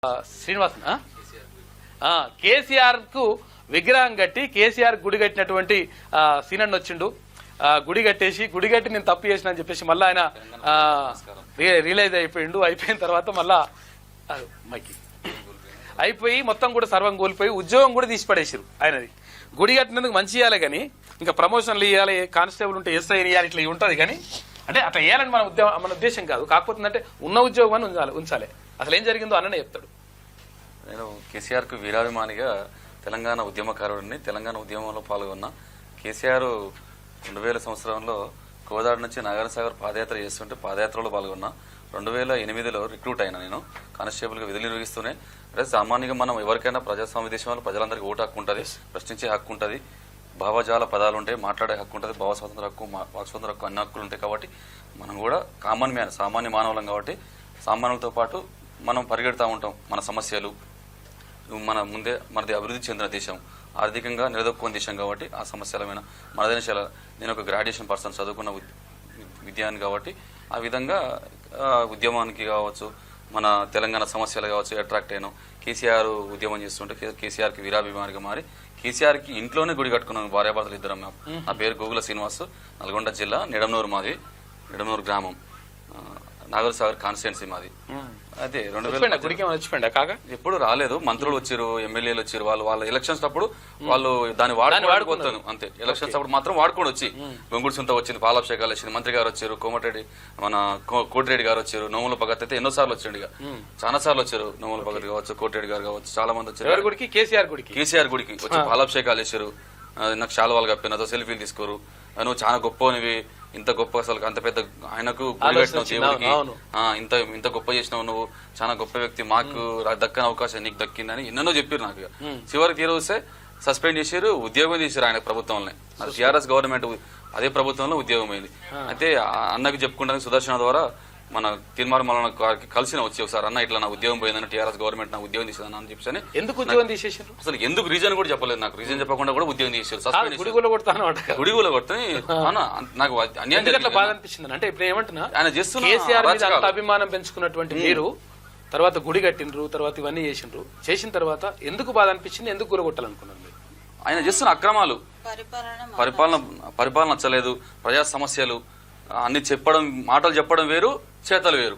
శ్రీనివాస్ కేసీఆర్ కు విగ్రహం కట్టి కేసీఆర్ గుడి కట్టినటువంటి సీనన్ వచ్చిండు. గుడి కట్టేసి గుడి కట్టి నేను తప్పు చేసిన అని చెప్పేసి మళ్ళీ ఆయన రియలైజ్ అయిపోయిండు. అయిపోయిన తర్వాత మళ్ళా అయిపోయి మొత్తం కూడా సర్వం కోల్పోయి ఉద్యోగం కూడా తీసి పడేసారు ఆయనది. గుడి కట్టినందుకు మంచి ఇవ్వాలి కానీ ఇంకా ప్రమోషన్లు ఇవ్వాలి, కానిస్టేబుల్ ఉంటే ఎస్ఐ ఇవ్వాలి, ఇట్లా ఉంటుంది కానీ అంటే అట్లా వేయాలని మన ఉద్దేశం కాదు. కాకపోతే అంటే ఉన్న ఉద్యోగం అని ఉంచాలి. అసలు ఏం జరిగిందో అన్ననే చెప్తాడు. నేను కేసీఆర్కు వీరాభిమానిగా తెలంగాణ ఉద్యమకారుడిని, తెలంగాణ ఉద్యమంలో పాల్గొన్న. కేసీఆర్ 2000 సంవత్సరంలో కోదాడ నుంచి నాగార్జునసాగర్ పాదయాత్ర చేస్తుంటే పాదయాత్రలో పాల్గొన్నా. 2008లో రిక్రూట్ అయినా. నేను కానిస్టేబుల్గా విధులు నిర్వహిస్తూనే అంటే సామాన్యంగా మనం ఎవరికైనా ప్రజాస్వామ్య దేశంలో ప్రజలందరికీ ఓటు హక్కు ఉంటుంది, ప్రశ్నించే హక్కు ఉంటుంది, భావజాల పదాలు ఉంటాయి, మాట్లాడే హక్కు ఉంటుంది, భావ స్వాతంత్ర హక్కు, వాక్ స్వాతంత్ర హక్కు, అన్ని హక్కులు ఉంటాయి. కాబట్టి మనం కూడా కామన్ మ్యాన్, సామాన్య మానవులం కాబట్టి సామాన్యులతో పాటు మనం పరిగెడుతూ ఉంటాం. మన సమస్యలు మనది అభివృద్ధి చెందిన దేశం, ఆర్థికంగా నిలదొక్కున్న దేశం కాబట్టి ఆ సమస్యల మీద మన దేశాల నేను ఒక గ్రాడ్యుయేషన్ పర్సన్ చదువుకున్న విద్యాన్ని కాబట్టి ఆ విధంగా ఉద్యమానికి కావచ్చు, మన తెలంగాణ సమస్యలు కావచ్చు అట్రాక్ట్ అయినాం. కేసీఆర్ ఉద్యమం చేస్తుంటే కేసీఆర్కి వీరాభిమానిగా మారి కేసీఆర్కి ఇంట్లోనే గుడి కట్టుకున్నాం. భార్యాభర్తలు ఇద్దరం. నా పేరు గోగుల శ్రీనివాస్, నల్గొండ జిల్లా, నిడమనూరు మాది, నిడమనూరు గ్రామం, నాగార్జునసాగర్ కాన్స్టిట్యున్సీ మాది. అదే 2000 ఎప్పుడు రాలేదు. మంత్రులు వచ్చారు, ఎమ్మెల్యేలు వచ్చారు. వాళ్ళ ఎలక్షన్స్ అప్పుడు వాళ్ళు దాన్ని వాడుకోతాను అంతే. ఎలక్షన్స్ అప్పుడు మాత్రం వాడుకోండి వచ్చి గొంగుడు సుంత వచ్చింది, పాలాభిషేకాలు వచ్చింది, మంత్రి గారు వచ్చారు, కోమటిరెడ్డి మన కోటిరెడ్డి గారు వచ్చారు, నోముల భగత్ అయితే ఎన్నోసార్లు వచ్చాడు. ఇక చాలా సార్లు వచ్చారు. నోముల భగత్ కావచ్చు, కోటిరెడ్డి గారు కావచ్చు, చాలా మంది వచ్చారు. కేసీఆర్ గుడికి వచ్చి పాలాభిషేకాలు చేశారు. నాకు శాలువాలు కప్పి నాతో సెల్ఫీలు తీసుకోరు. నువ్వు చాలా గొప్పనివి, ఇంత గొప్ప అసలు అంత పెద్ద ఆయనకు గుడి కట్టినావు, దేవుడికి ఇంత గొప్ప చేసినావు, నువ్వు చాలా గొప్ప వ్యక్తి, మాకు దక్కని అవకాశం నీకు దక్కిందని ఎన్నెన్నో చెప్పారు నాకు. చివరికి తీరవస్తే సస్పెండ్ చేశారు, ఉద్యోగం చేశారు ఆయన ప్రభుత్వంలో. అది టీఆర్ఎస్ గవర్నమెంట్ అదే ప్రభుత్వంలో ఉద్యోగం అయింది. అయితే అన్నకి చెప్పుకుంటానికి సుదర్శన ద్వారా మన తీర్మానం గారికి కలిసిన వచ్చి ఒకసారి అన్న ఇట్లా నా ఉద్యోగం పోయిందని, టీఆర్ఎస్ గవర్నమెంట్ నా ఉద్యోగం తీసేదని అని చెప్పి. ఎందుకు ఉద్యోగం తీసేసారు? అసలు ఎందుకు రీజన్ కూడా చెప్పలేదు నాకు. రీజన్ చెప్పకుండా కూడా ఉద్యోగం తీసేసారు. గుడిగూల కొడితే నాకు అన్యాయం బాధ అనిపించింది. అంటే ఇప్పుడు ఏమంటున్నా, ఆయన చేస్తున్న అభిమానం పెంచుకున్నటువంటి మీరు తర్వాత గుడి కట్టిండ్రు, తర్వాత ఇవన్నీ చేసిన తర్వాత ఎందుకు బాధ అనిపించింది? ఎందుకు గురగొట్టాలనుకున్నారు మీరు? ఆయన చేస్తున్న అక్రమాలు, పరిపాలన నచ్చలేదు, ప్రజా సమస్యలు అన్ని చెప్పడం, మాటలు చెప్పడం వేరు, చేతలు వేరు.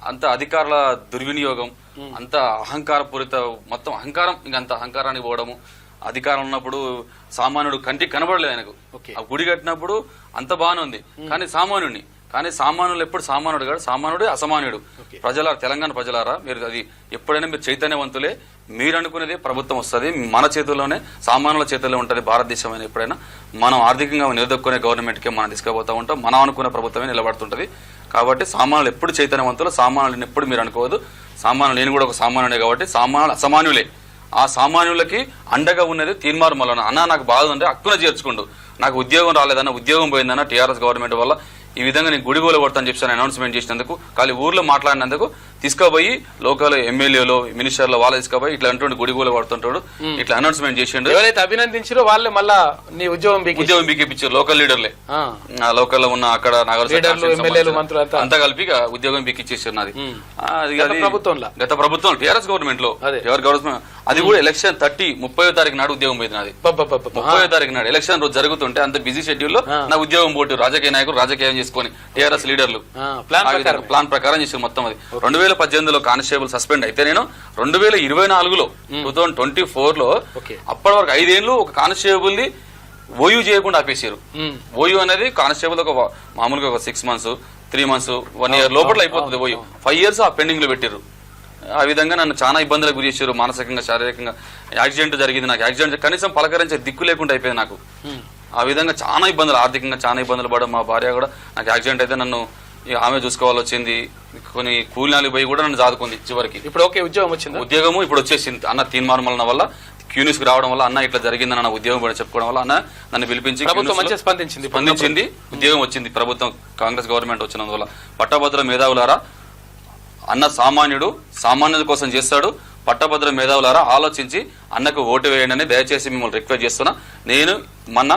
అంత అధికారుల దుర్వినియోగం, అంత అహంకారపూరిత, మొత్తం అహంకారం. ఇంకంత అహంకారానికి పోవడము. అధికారం ఉన్నప్పుడు సామాన్యుడు కంటికి కనబడలేదు ఆయనకు. ఆ గుడి కట్టినప్పుడు అంత బాగానే ఉంది, కానీ సామాన్యులు ఎప్పుడు సామాన్యుడు కాదు, సామాన్యుడే అసమాన్యుడు. తెలంగాణ ప్రజలారా, మీరు అది ఎప్పుడైనా మీరు చైతన్యవంతులే. మీరు అనుకునేది ప్రభుత్వం వస్తుంది, మన చేతుల్లోనే, సామాన్యుల చేతుల్లో ఉంటుంది భారతదేశం అయినా. ఎప్పుడైనా మనం ఆర్థికంగా నిలదొక్కునే గవర్నమెంట్కే మనం తీసుకుపోతూ ఉంటాం. మనం అనుకునే ప్రభుత్వమే నిలబడుతుంటది. కాబట్టి సామాన్యులు ఎప్పుడు చైతన్యవంతులు, సామాన్యులను ఎప్పుడు మీరు అనుకోవద్దు. సామాన్యులు, నేను కూడా ఒక సామాన్యుడే కాబట్టి సామాన్యులు అసమాన్యులే. ఆ సామాన్యులకి అండగా ఉన్నది తీర్మానం వలన. అన్న నాకు బాధ ఉంటే హక్కున చేర్చుకుంటూ, నాకు ఉద్యోగం రాలేదన్న, ఉద్యోగం పోయిందన్న టీఆర్ఎస్ గవర్నమెంట్ వల్ల, ఈ విధంగా నేను గుడిగోలు కొడతాను చెప్పి అనౌన్స్మెంట్ చేసినందుకు, ఖాళీ ఊర్లో మాట్లాడినందుకు తీసుకుపోయి లోకల్ ఎమ్మెల్యేలో, మినిస్టర్లో వాళ్ళు తీసుకుపోయి ఇట్లా అంటుండే గుడిగోలు కొడుతుంటాడు, ఇట్లా అనౌన్స్మెంట్ చేసిండు. ఎవరైతే అభినందించారో వాళ్ళే మళ్ళా నీ ఉద్యోగం బీకిపించారు. లోకల్ లీడర్లే, లోకల్ లో ఉన్న అక్కడ అంతా కలిపి ఉద్యోగం బీకిచ్చేసారు నాది. గత ప్రభుత్వం టీఆర్ఎస్ గవర్నమెంట్ లో, అది కూడా ఎలక్షన్ 30వ తారీఖు నాడు ఉద్యోగం పోయింది నాది. 30వ తారీఖు నాడు ఎలక్షన్ రోజు జరుగుతుంటే అంత బిజీ షెడ్యూల్ లో నా ఉద్యోగం పోటీ రాజకీయ నాయకులు రాజకీయం చేసుకుని టీఆర్ఎస్ లీడర్లు ప్లాన్ ప్రకారం చేసి మొత్తం. అది 2018లో కానిస్టేబుల్ సస్పెండ్ అయితే, నేను 2024లో 2024లో అప్పటి వరకు 5 ఏళ్ళు ఒక కానిస్టేబుల్ ని ఓయూ చేయకుండా ఆపేసారు. ఓయూ అనేది కానిస్టేబుల్ ఒక మామూలుగా ఒక 6 months, 3 months, 1 year లోపల అయిపోతుంది. ఓయూ 5 years ఆ పెండింగ్ లో పెట్టారు. ఆ విధంగా నన్ను చాలా ఇబ్బందులకు గురి చేశారు, మానసికంగా, శారీరకంగా. యాక్సిడెంట్ జరిగింది నాకు. యాక్సిడెంట్ కనీసం పలకరించే దిక్కు లేకుండా అయిపోయింది నాకు. ఆ విధంగా చాలా ఇబ్బందులు, ఆర్థికంగా చాలా ఇబ్బందులు పడడం. మా భార్య కూడా నాకు యాక్సిడెంట్ అయితే నన్ను ఆమె చూసుకోవాల్సి వచ్చింది. కొన్ని కూలినాలు పోయి కూడా నన్ను జాదుకుంది చివరికి. ఇప్పుడు ఓకే, ఉద్యోగం వచ్చింది. ఉద్యోగం ఇప్పుడు వచ్చేసింది. అన్న తీర్మానం వల్ల, క్యూనిస్ కి రావడం వల్ల, అన్న ఇట్లా జరిగిందని నా ఉద్యోగం కూడా చెప్పుకోవడం వల్ల అన్న నన్ను పిలిపించి స్పందించింది. ఉద్యోగం వచ్చింది ప్రభుత్వం, కాంగ్రెస్ గవర్నమెంట్ వచ్చినందువల్ల. పట్టభద్ర మేధావులారా, అన్న సామాన్యుడు, సామాన్యుల కోసం చేస్తాడు. పట్టభద్ర మేధావులారా, ఆలోచించి అన్నకు ఓటు వేయండి అని దయచేసి మిమ్మల్ని రిక్వెస్ట్ చేస్తున్నా. నేను మొన్న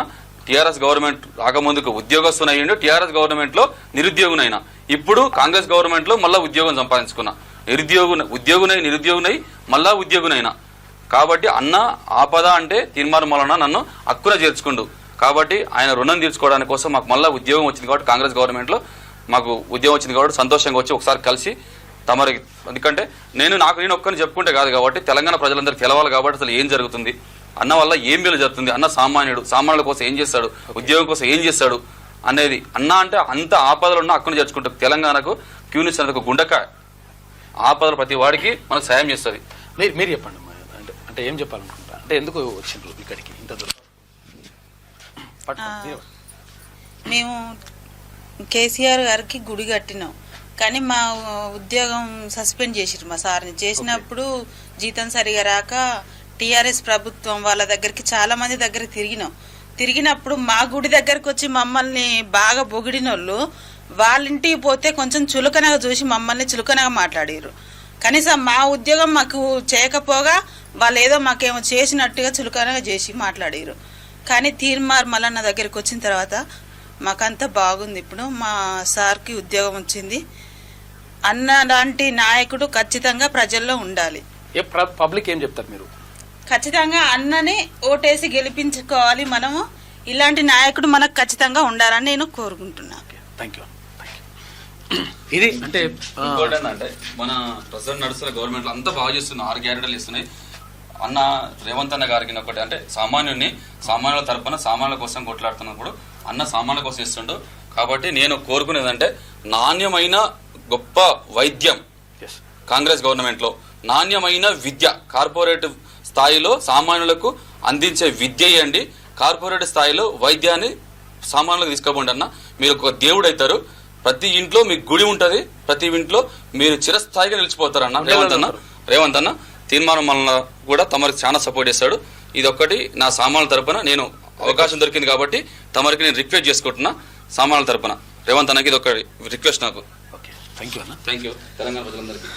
టీఆర్ఎస్ గవర్నమెంట్ రాకముందుకు ఉద్యోగస్తునయ్యిండు, టీఆర్ఎస్ గవర్నమెంట్ లో నిరుద్యోగునైనా, ఇప్పుడు కాంగ్రెస్ గవర్నమెంట్ లో మళ్ళీ ఉద్యోగం సంపాదించుకున్నా. ఉద్యోగునై నిరుద్యోగునై మళ్ళా ఉద్యోగునైనా. కాబట్టి అన్న ఆపద అంటే తీర్మానం వలన నన్ను హక్కున చేర్చుకుండు. కాబట్టి ఆయన రుణం తీర్చుకోవడానికి కోసం మాకు మళ్ళీ ఉద్యోగం వచ్చింది కాబట్టి కాంగ్రెస్ గవర్నమెంట్లో మాకు ఉద్యోగం వచ్చింది కాబట్టి సంతోషంగా వచ్చి ఒకసారి కలిసి తమరికి, ఎందుకంటే నేను ఒక్కరిని చెప్పుకుంటే కాదు కాబట్టి తెలంగాణ ప్రజలందరికీ తెలవాలి కాబట్టి అసలు ఏం జరుగుతుంది, అన్న వల్ల ఏం మేలు జరుగుతుంది, అన్న సామాన్యుల కోసం ఏం చేస్తాడు, ఉద్యోగం కోసం ఏం చేస్తాడు అనేది. అన్న అంటే అంత ఆపదలు ఉన్న హక్కును చేర్చుకుంటారు. తెలంగాణకు క్యూనిస్ అనేది ఒక గుండెకాయ, ఆపదలు ప్రతి వాడికి మనకు సాయం చేస్తుంది. మీరు చెప్పండి అంటే ఏం చెప్పాలనుకుంటా, అంటే ఎందుకు వచ్చిండ్రు ఇక్కడికి ఇంత దూరం? మేము కేసీఆర్ గారికి గుడి కట్టినాం కానీ మా ఉద్యోగం సస్పెండ్ చేసిరు. మా సార్ని చేసినప్పుడు జీతం సరిగా రాక టీఆర్ఎస్ ప్రభుత్వం వాళ్ళ దగ్గరికి చాలా మంది దగ్గరికి తిరిగినప్పుడు మా గుడి దగ్గరకు వచ్చి మమ్మల్ని బాగా పొగిడినోళ్ళు వాళ్ళ ఇంటికి పోతే కొంచెం చులకనగా చూసి మమ్మల్ని చులకనగా మాట్లాడారు. కనీసం మా ఉద్యోగం మాకు చేయకపోగా వాళ్ళు ఏదో మాకేమో చేసినట్టుగా చులకనగా చేసి మాట్లాడారు. కానీ తీర్మార్ మల్లన్న దగ్గరికి వచ్చిన తర్వాత మాకంతా బాగుంది. ఇప్పుడు మా సార్కి ఉద్యోగం వచ్చింది. అన్న లాంటి నాయకుడు ఖచ్చితంగా ప్రజల్లో ఉండాలి. పబ్లిక్ ఏం చెప్తారు మీరు? ఖచ్చితంగా అన్నని ఓటేసి గెలిపించుకోవాలి మనము. ఇలాంటి నాయకుడు మనకు ఖచ్చితంగా ఉండాలని నేను కోరుకుంటున్నా. ఇది అంటే ఇంకోటి ఏంటంటే మన ప్రజెంట్ నడుస్తున్న గవర్నమెంట్ లో అంతా బాగా చేస్తున్నారు, 6 గ్యారెంటీలు ఇస్తున్నాయి. అన్న రేవంత్ అన్న గారికి ఒకటి అంటే సామాన్యుల తరపున సామాన్యుల కోసం కొట్లాడుతున్నప్పుడు అన్న సామాన్యుల కోసం ఇస్తుండు. కాబట్టి నేను కోరుకునేదంటే నాణ్యమైన గొప్ప వైద్యం కాంగ్రెస్ గవర్నమెంట్ లో, నాణ్యమైన విద్య కార్పొరేట్ స్థాయిలో సామాన్యులకు అందించే విద్య ఇవ్వండి, కార్పొరేట్ స్థాయిలో వైద్యాన్ని సామాన్యులకు తీసుకోబోండి. అన్న మీరు ఒక దేవుడు అవుతారు, ప్రతి ఇంట్లో మీకు గుడి ఉంటది, ప్రతి ఇంట్లో మీరు చిరస్థాయిగా నిలిచిపోతారు. అన్న రేవంత్ అన్న తీర్మానం వలన కూడా తమరికి చాలా సపోర్ట్ చేస్తాడు. ఇది ఒక్కటి నా సామాన్యుల తరపున నేను అవకాశం దొరికింది కాబట్టి తమరికి నేను రిక్వెస్ట్ చేసుకుంటున్నా. సామాన్యుల తరపున రేవంత్ అన్నకి ఇది ఒక రిక్వెస్ట్ నాకు. థ్యాంక్ యూ అన్న. థ్యాంక్ యూ తెలంగాణ ప్రజలందరికీ.